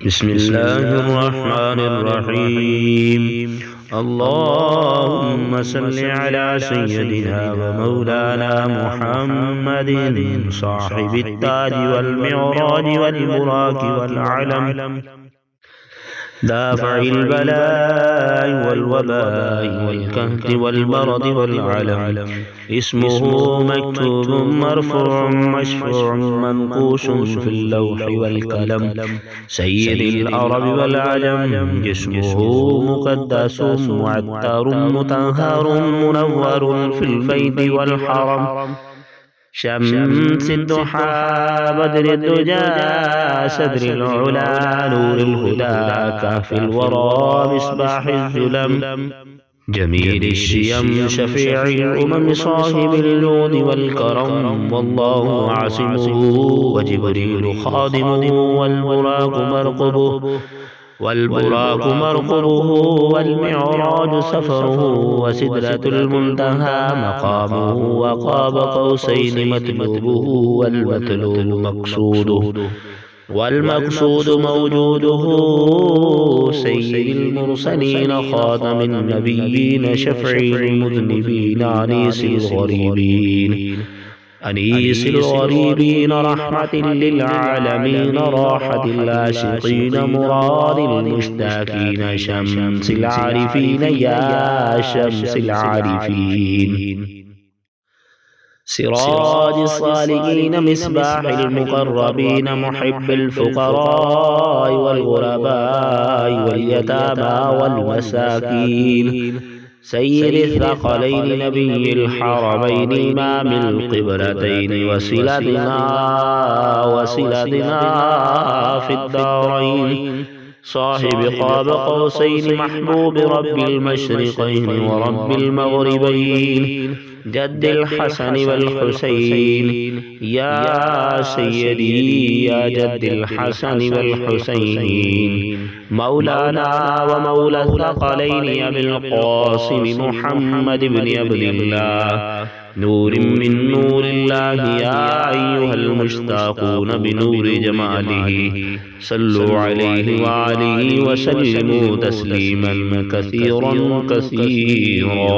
بسم الله الرحمن الرحيم. اللهم صل على سيدنا ومولانا محمد صاحب التاج والمعراج والبراق والعلم، دافع البلاء والوباء والكهف والبرد والعلم. اسمه مكتوب مرفوع مشفوع منقوش في اللوح والقلم. سيد العرب والعجم، جسمه مقدس معطر مطهر منور في البيت والحرم. شمس الضحى بدر الدجى صدر العلا نور الهدى كهف الورى مصباح الظلم. جميل الشيم شفيع الأمم صاحب الجود والكرم. والله عاصمه وجبريل خادمه والبراق مرقبه والمعراج سفره وسدرة المنتهى مقامه وقاب قوسين مطلوبه والمقصود موجوده. سيد المرسلين خاتم النبيين شفع المذنبين أنيس الغريبين رحمة للعالمين راحة العاشقين مراد المشتاقين. شمس العارفين يا شمس العارفين، سراج الصالحين مصباح المقربين محب الفقراء والغرباء واليتامى والمساكين. سيد الثقلين نبي الحرمين إمام القبلتين وصلتنا في الدارين. صاحب قاب قوسين محبوب رب المشرقين ورب المغربين. جد الحسن والحسين يا سيدي يا جد الحسن والحسين. مولانا ومولى الثقلين أبي القاسم محمد بن عبد الله، نور من نور الله يا أيها المشتاقون بنور جماله. صلوا عليه وآله وسلموا تسليما كثيرا كثيرا.